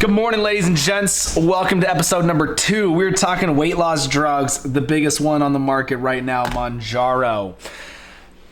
Good morning, ladies and gents. Welcome to episode number 2. We're talking weight loss drugs, the biggest one on the market right now, Mounjaro.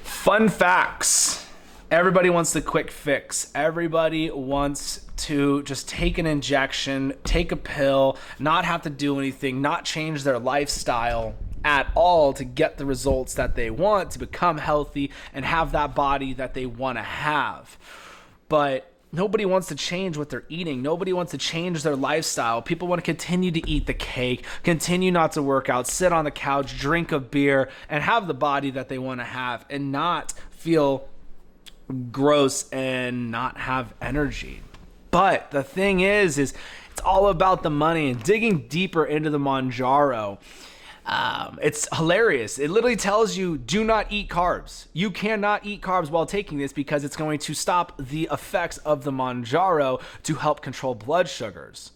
Fun facts. Everybody wants the quick fix. Everybody wants to just take an injection, take a pill, not have to do anything, not change their lifestyle at all to get the results that they want, to become healthy and have that body that they want to have. But nobody wants to change what they're eating. Nobody wants to change their lifestyle. People want to continue to eat the cake, continue not to work out, sit on the couch, drink a beer, and have the body that they want to have and not feel gross and not have energy. But the thing is it's all about the money. And digging deeper into the Mounjaro, it's hilarious. It literally tells you, do not eat carbs. You cannot eat carbs while taking this because it's going to stop the effects of the Mounjaro to help control blood sugars.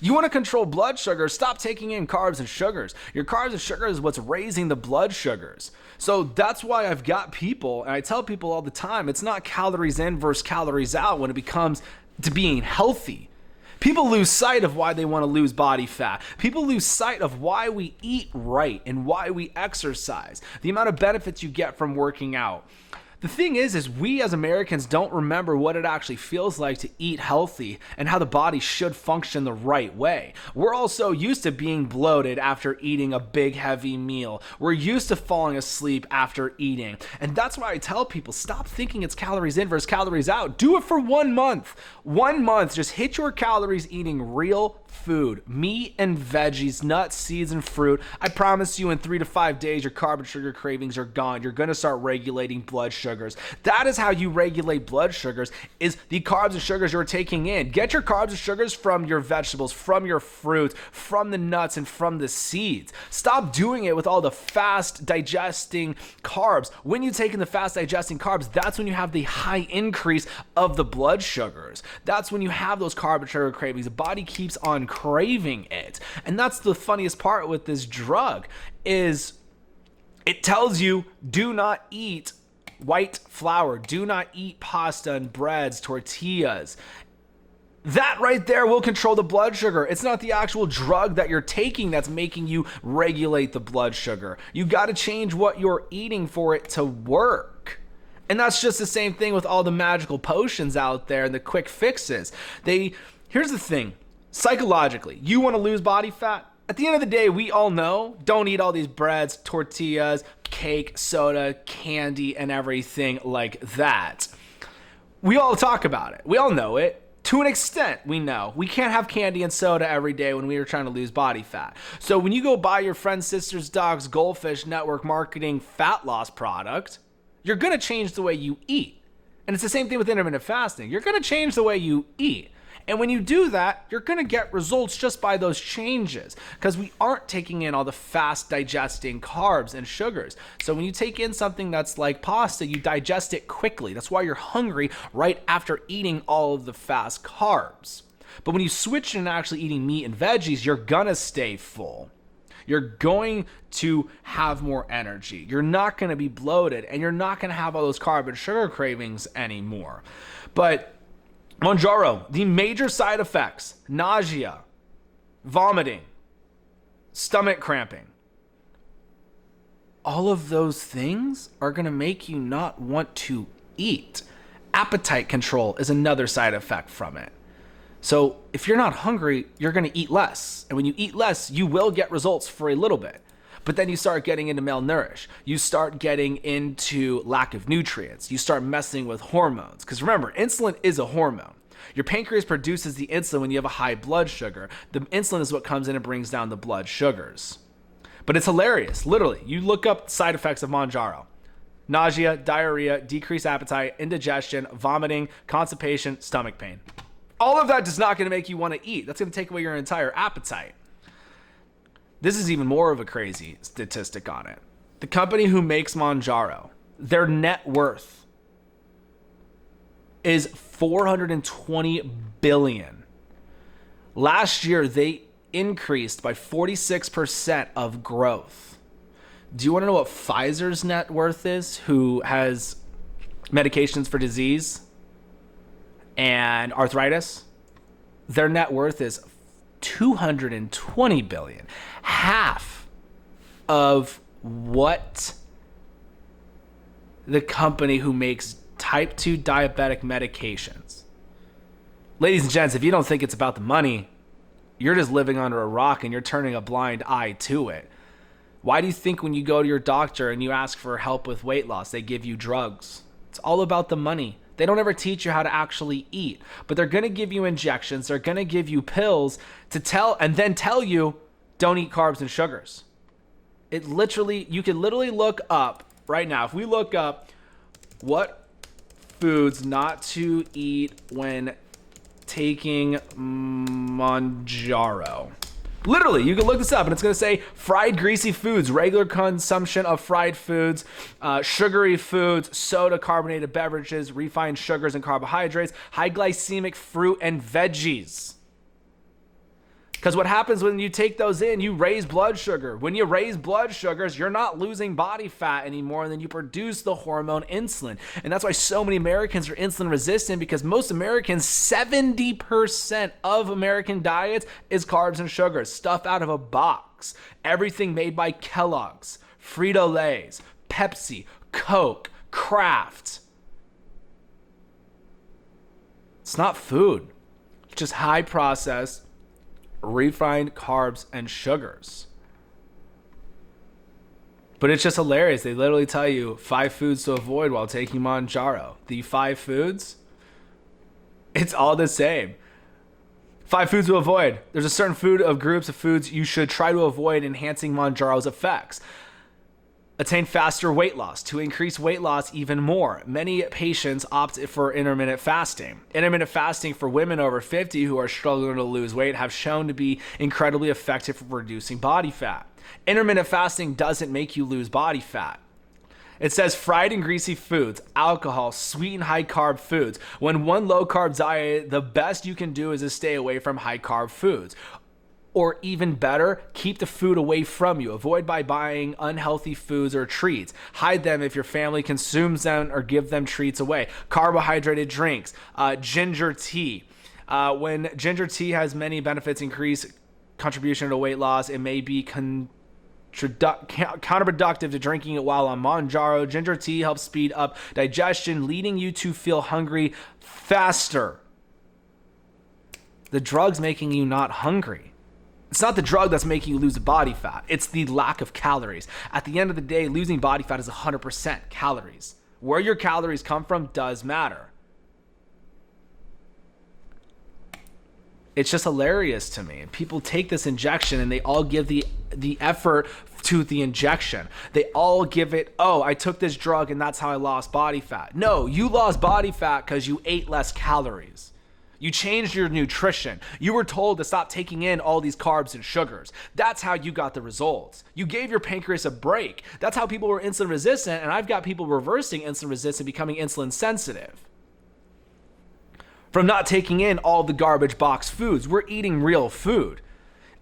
You want to control blood sugar, stop taking in carbs and sugars. Your carbs and sugars is what's raising the blood sugars. So that's why I've got people, and I tell people all the time, it's not calories in versus calories out when it becomes to being healthy. People lose sight of why they want to lose body fat. People lose sight of why we eat right and why we exercise. The amount of benefits you get from working out. The thing is we as Americans don't remember what it actually feels like to eat healthy and how the body should function the right way. We're also used to being bloated after eating a big, heavy meal. We're used to falling asleep after eating. And that's why I tell people, stop thinking it's calories in versus calories out. Do it for 1 month. 1 month, just hit your calories eating real food, meat and veggies, nuts, seeds, and fruit. I promise you in 3 to 5 days, your carb and sugar cravings are gone. You're going to start regulating blood sugars. That is how you regulate blood sugars, is the carbs and sugars you're taking in. Get your carbs and sugars from your vegetables, from your fruit, from the nuts, and from the seeds. Stop doing it with all the fast digesting carbs. When you take in the fast digesting carbs, that's when you have the high increase of the blood sugars. That's when you have those carb and sugar cravings. The body keeps on craving it. And that's the funniest part with this drug, is it tells you do not eat white flour, do not eat pasta and breads, tortillas. That right there will control the blood sugar. It's not the actual drug that you're taking that's making you regulate the blood sugar. You got to change what you're eating for it to work. And that's just the same thing with all the magical potions out there and the quick fixes. Here's the thing. Psychologically, you want to lose body fat? At the end of the day, we all know, don't eat all these breads, tortillas, cake, soda, candy, and everything like that. We all talk about it. We all know it. To an extent, we know. We can't have candy and soda every day when we are trying to lose body fat. So when you go buy your friend's sister's dog's Goldfish Network marketing fat loss product, you're going to change the way you eat. And it's the same thing with intermittent fasting. You're going to change the way you eat. And when you do that, you're going to get results just by those changes, because we aren't taking in all the fast digesting carbs and sugars. So when you take in something that's like pasta, you digest it quickly. That's why you're hungry right after eating all of the fast carbs. But when you switch and actually eating meat and veggies, you're going to stay full. You're going to have more energy. You're not going to be bloated, and you're not going to have all those carb and sugar cravings anymore. But Mounjaro, the major side effects: nausea, vomiting, stomach cramping. All of those things are going to make you not want to eat. Appetite control is another side effect from it. So if you're not hungry, you're going to eat less. And when you eat less, you will get results for a little bit. But then you start getting into malnourished. You start getting into lack of nutrients. You start messing with hormones. Because remember, insulin is a hormone. Your pancreas produces the insulin when you have a high blood sugar. The insulin is what comes in and brings down the blood sugars. But it's hilarious. Literally, you look up side effects of Mounjaro: nausea, diarrhea, decreased appetite, indigestion, vomiting, constipation, stomach pain. All of that is not going to make you want to eat. That's going to take away your entire appetite. This is even more of a crazy statistic on it. The company who makes Mounjaro, their net worth is $420 billion. Last year, they increased by 46% of growth. Do you want to know what Pfizer's net worth is, who has medications for disease and arthritis? Their net worth is 220 billion, half of what the company who makes type 2 diabetic medications. Ladies and gents, if you don't think it's about the money, you're just living under a rock and you're turning a blind eye to it. Why do you think when you go to your doctor and you ask for help with weight loss, they give you drugs? It's all about the money. They don't ever teach you how to actually eat, but they're going to give you injections. They're going to give you pills to tell you, don't eat carbs and sugars. You can literally look up right now. If we look up what foods not to eat when taking Mounjaro. Literally, you can look this up and it's going to say fried greasy foods, regular consumption of fried foods, sugary foods, soda, carbonated beverages, refined sugars and carbohydrates, high glycemic fruit and veggies. Because what happens when you take those in, you raise blood sugar. When you raise blood sugars, you're not losing body fat anymore, and then you produce the hormone insulin. And that's why so many Americans are insulin resistant, because most Americans, 70% of American diets is carbs and sugars, stuff out of a box. Everything made by Kellogg's, Frito-Lay's, Pepsi, Coke, Kraft. It's not food. It's just high processed, refined carbs and sugars. But it's just hilarious. They literally tell you 5 foods to avoid while taking Mounjaro. The 5 foods, it's all the same. 5 foods to avoid. There's a certain groups of foods you should try to avoid, enhancing Mounjaro's effects. Attain faster weight loss. To increase weight loss even more, many patients opt for intermittent fasting. Intermittent fasting for women over 50 who are struggling to lose weight have shown to be incredibly effective for reducing body fat. Intermittent fasting doesn't make you lose body fat. It says fried and greasy foods, alcohol, sweet and high carb foods. When one low carb diet, the best you can do is to stay away from high carb foods. Or even better, keep the food away from you. Avoid by buying unhealthy foods or treats. Hide them if your family consumes them, or give them treats away. Carbohydrated drinks, ginger tea. When ginger tea has many benefits, increase contribution to weight loss, it may be counterproductive to drinking it while on Mounjaro. Ginger tea helps speed up digestion, leading you to feel hungry faster. The drug's making you not hungry. It's not the drug that's making you lose body fat. It's the lack of calories. At the end of the day, losing body fat is 100% calories. Where your calories come from does matter. It's just hilarious to me. People take this injection and they all give the effort to the injection. They all give it, oh, I took this drug and that's how I lost body fat. No, you lost body fat because you ate less calories. You changed your nutrition. You were told to stop taking in all these carbs and sugars. That's how you got the results. You gave your pancreas a break. That's how people were insulin resistant, and I've got people reversing insulin resistance, becoming insulin sensitive from not taking in all the garbage box foods. We're eating real food.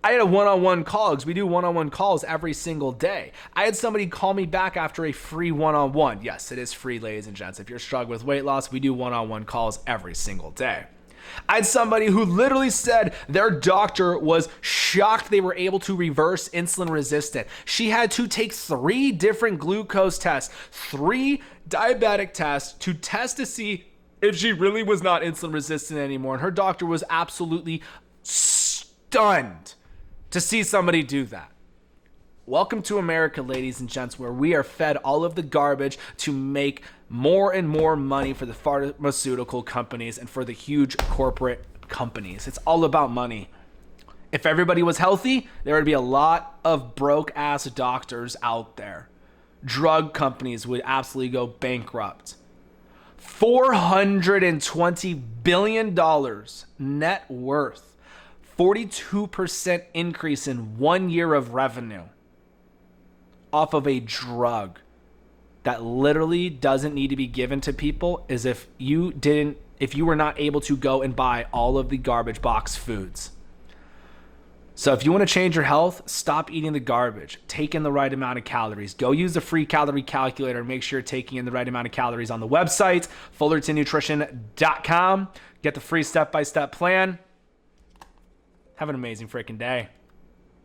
I had a one-on-one call, because we do one-on-one calls every single day. I had somebody call me back after a free one-on-one. Yes, it is free, ladies and gents. If you're struggling with weight loss, we do one-on-one calls every single day. I had somebody who literally said their doctor was shocked they were able to reverse insulin resistant. She had to take 3 different glucose tests, 3 diabetic tests to test to see if she really was not insulin resistant anymore. And her doctor was absolutely stunned to see somebody do that. Welcome to America, ladies and gents, where we are fed all of the garbage to make more and more money for the pharmaceutical companies and for the huge corporate companies. It's all about money. If everybody was healthy, there would be a lot of broke-ass doctors out there. Drug companies would absolutely go bankrupt. $420 billion net worth. 42% increase in 1 year of revenue off of a drug that literally doesn't need to be given to people, as if you were not able to go and buy all of the garbage box foods. So if you want to change your health, stop eating the garbage. Take in the right amount of calories. Go use the free calorie calculator. Make sure you're taking in the right amount of calories on the website, fullertonnutrition.com. Get the free step-by-step plan. Have an amazing freaking day.